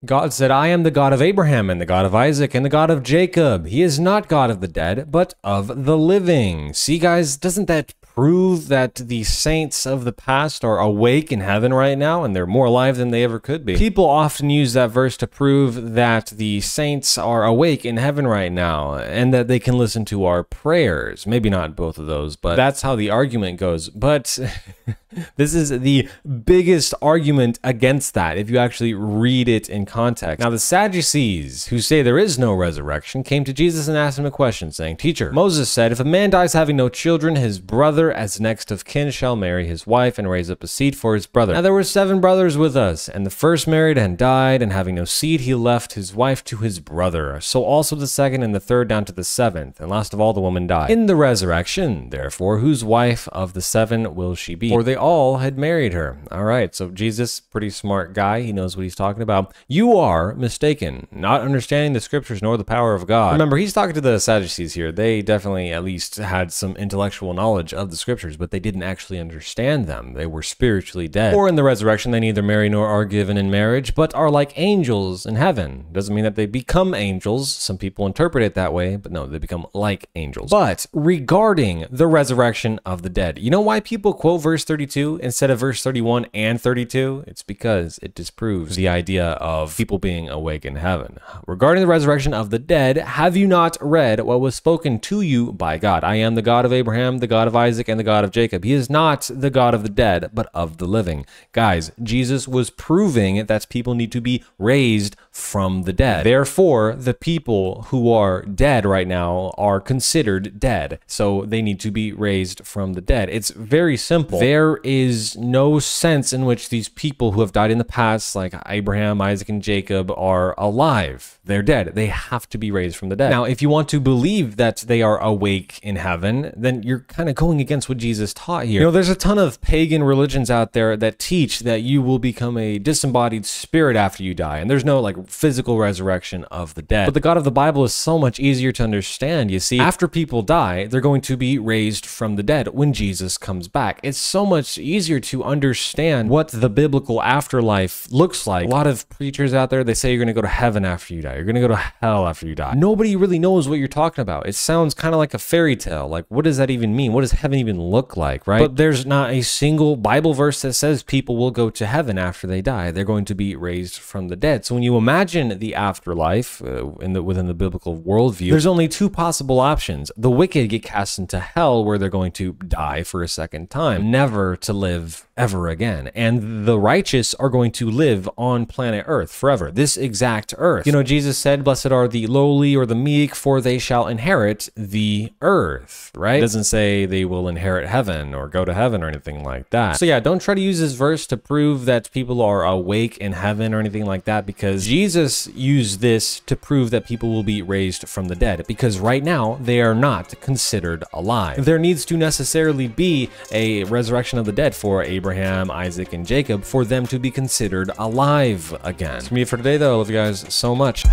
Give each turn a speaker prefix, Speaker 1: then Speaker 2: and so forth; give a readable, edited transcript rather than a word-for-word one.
Speaker 1: God said, I am the God of Abraham and the God of Isaac and the God of Jacob. He is not God of the dead, but of the living. See, guys, doesn't that prove that the saints of the past are awake in heaven right now and they're more alive than they ever could be? People often use that verse to prove that the saints are awake in heaven right now and that they can listen to our prayers. Maybe not both of those, but that's how the argument goes. But this is the biggest argument against that if you actually read it in context. Now, the Sadducees, who say there is no resurrection, came to Jesus and asked him a question, saying, Teacher, Moses said, if a man dies having no children, his brother as next of kin shall marry his wife and raise up a seed for his brother. Now there were 7 brothers with us, and the first married and died, and having no seed, he left his wife to his brother. So also the second and the third down to the 7th, and last of all the woman died. In the resurrection, therefore, whose wife of the 7 will she be? For they all had married her. All right, so Jesus, pretty smart guy. He knows what he's talking about. You are mistaken, not understanding the scriptures nor the power of God. Remember, he's talking to the Sadducees here. They definitely at least had some intellectual knowledge of the scriptures, but they didn't actually understand them. They were spiritually dead. Or in the resurrection, they neither marry nor are given in marriage, but are like angels in heaven. Doesn't mean that they become angels. Some people interpret it that way, but no, they become like angels. But regarding the resurrection of the dead, you know why people quote verse 32 instead of verse 31 and 32? It's because it disproves the idea of people being awake in heaven. Regarding the resurrection of the dead, have you not read what was spoken to you by God? I am the God of Abraham, the God of Isaac, and the God of Jacob. He is not the God of the dead, but of the living. Guys, Jesus was proving that people need to be raised from the dead. Therefore, the people who are dead right now are considered dead. So they need to be raised from the dead. It's very simple. There is no sense in which these people who have died in the past, like Abraham, Isaac, and Jacob, are alive. They're dead. They have to be raised from the dead. Now, if you want to believe that they are awake in heaven, then you're kind of going against what Jesus taught here. You know, there's a ton of pagan religions out there that teach that you will become a disembodied spirit after you die, and there's no like physical resurrection of the dead. But the God of the Bible is so much easier to understand. You see, after people die, they're going to be raised from the dead when Jesus comes back. It's so much easier to understand what the biblical afterlife looks like. A lot of preachers out there, they say you're going to go to heaven after you die. You're going to go to hell after you die. Nobody really knows what you're talking about. It sounds kind of like a fairy tale. Like, what does that even mean? What does heaven even look like, right? But there's not a single Bible verse that says people will go to heaven after they die. They're going to be raised from the dead. So when you imagine the afterlife within the biblical worldview, there's only 2 possible options. The wicked get cast into hell, where they're going to die for a second time, never to live ever again. And the righteous are going to live on planet Earth forever, this exact Earth. You know, Jesus said, blessed are the lowly or the meek, for they shall inherit the earth, right? It doesn't say they will inherit heaven or go to heaven or anything like that. So yeah, don't try to use this verse to prove that people are awake in heaven or anything like that, because Jesus used this to prove that people will be raised from the dead, because right now they are not considered alive. There needs to necessarily be a resurrection of the dead for Abraham, Isaac, and Jacob for them to be considered alive again. That's me for today though. I love you guys so much.